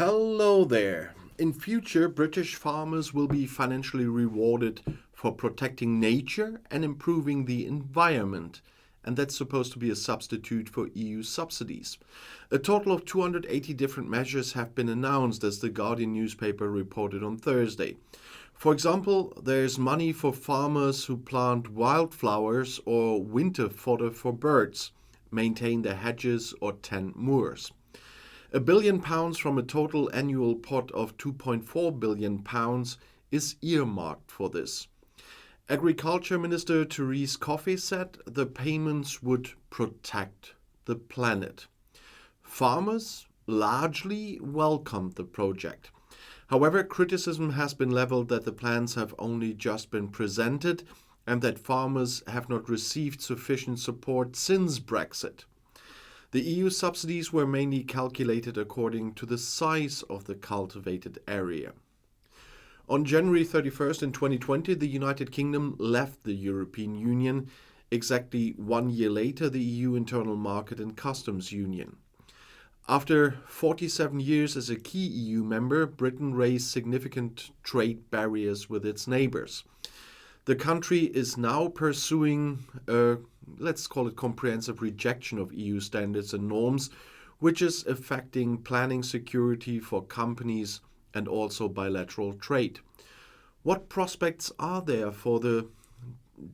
Hello there. In future, British farmers will be financially rewarded for protecting nature and improving the environment, and that's supposed to be a substitute for EU subsidies. A total of 280 different measures have been announced, as the Guardian newspaper reported on Thursday. For example, there's money for farmers who plant wildflowers or winter fodder for birds, maintain their hedges or tend moors. £1 billion from a total annual pot of £2.4 billion is earmarked for this. Agriculture Minister Therese Coffey said the payments would protect the planet. Farmers largely welcomed the project. However, criticism has been leveled that the plans have only just been presented and that farmers have not received sufficient support since Brexit. The EU subsidies were mainly calculated according to the size of the cultivated area. On January 31st in 2020, the United Kingdom left the European Union. Exactly 1 year later, the EU Internal Market and Customs Union. After 47 years as a key EU member, Britain raised significant trade barriers with its neighbours. The country is now pursuing let's call it comprehensive rejection of EU standards and norms, which is affecting planning security for companies and also bilateral trade. What prospects are there for the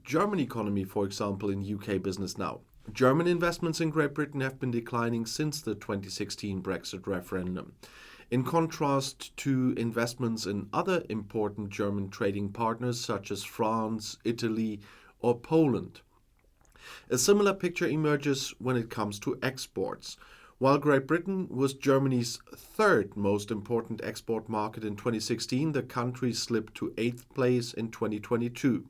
German economy, for example, in UK business now? German investments in Great Britain have been declining since the 2016 Brexit referendum, in contrast to investments in other important German trading partners such as France, Italy, or Poland. A similar picture emerges when it comes to exports. While Great Britain was Germany's third most important export market in 2016, the country slipped to 8th place in 2022.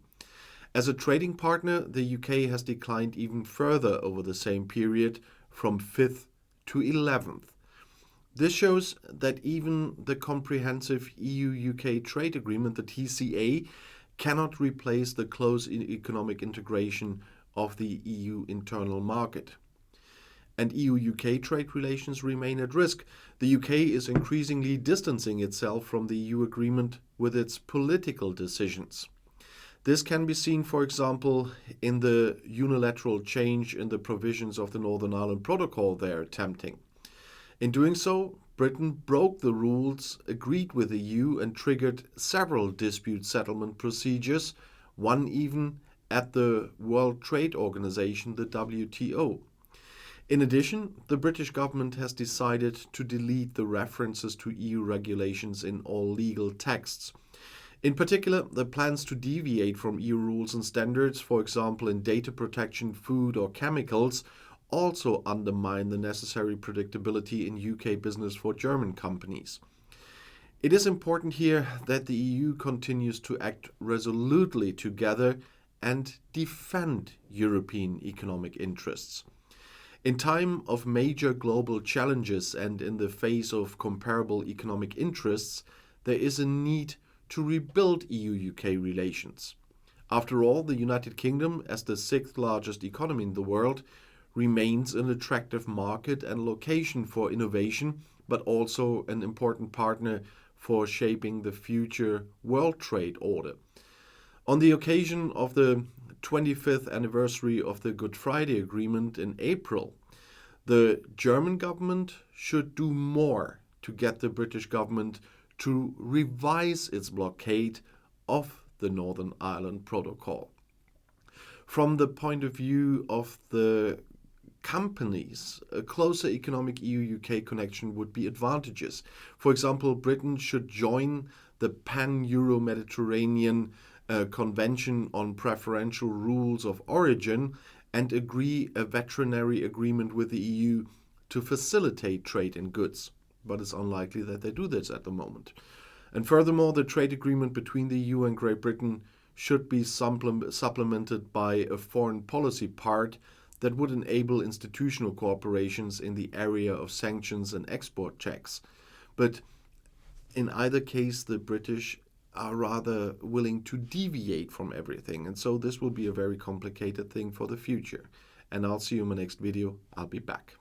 As a trading partner, the UK has declined even further over the same period, from 5th to 11th. This shows that even the comprehensive EU-UK trade agreement, the TCA, cannot replace the close economic integration of the EU internal market. And EU-UK trade relations remain at risk. The UK is increasingly distancing itself from the EU agreement with its political decisions. This can be seen, for example, in the unilateral change in the provisions of the Northern Ireland Protocol they're attempting. In doing so, Britain broke the rules agreed with the EU and triggered several dispute settlement procedures, one even at the World Trade Organization, the WTO. In addition, the British government has decided to delete the references to EU regulations in all legal texts. In particular, the plans to deviate from EU rules and standards, for example in data protection, food or chemicals, also undermine the necessary predictability in UK business for German companies. It is important here that the EU continues to act resolutely together and defend European economic interests. In time of major global challenges and in the face of comparable economic interests, there is a need to rebuild EU-UK relations. After all, the United Kingdom, as the 6th largest economy in the world, remains an attractive market and location for innovation, but also an important partner for shaping the future world trade order. On the occasion of the 25th anniversary of the Good Friday Agreement in April, the German government should do more to get the British government to revise its blockade of the Northern Ireland Protocol. From the point of view of the companies, a closer economic EU-UK connection would be advantageous. For example, Britain should join the Pan-Euro-Mediterranean Convention on Preferential Rules of Origin and agree a veterinary agreement with the EU to facilitate trade in goods. But it's unlikely that they do this at the moment. And furthermore, the trade agreement between the EU and Great Britain should be supplemented by a foreign policy part that would enable institutional cooperations in the area of sanctions and export checks. But in either case, the British are rather willing to deviate from everything. And so this will be a very complicated thing for the future. And I'll see you in my next video. I'll be back.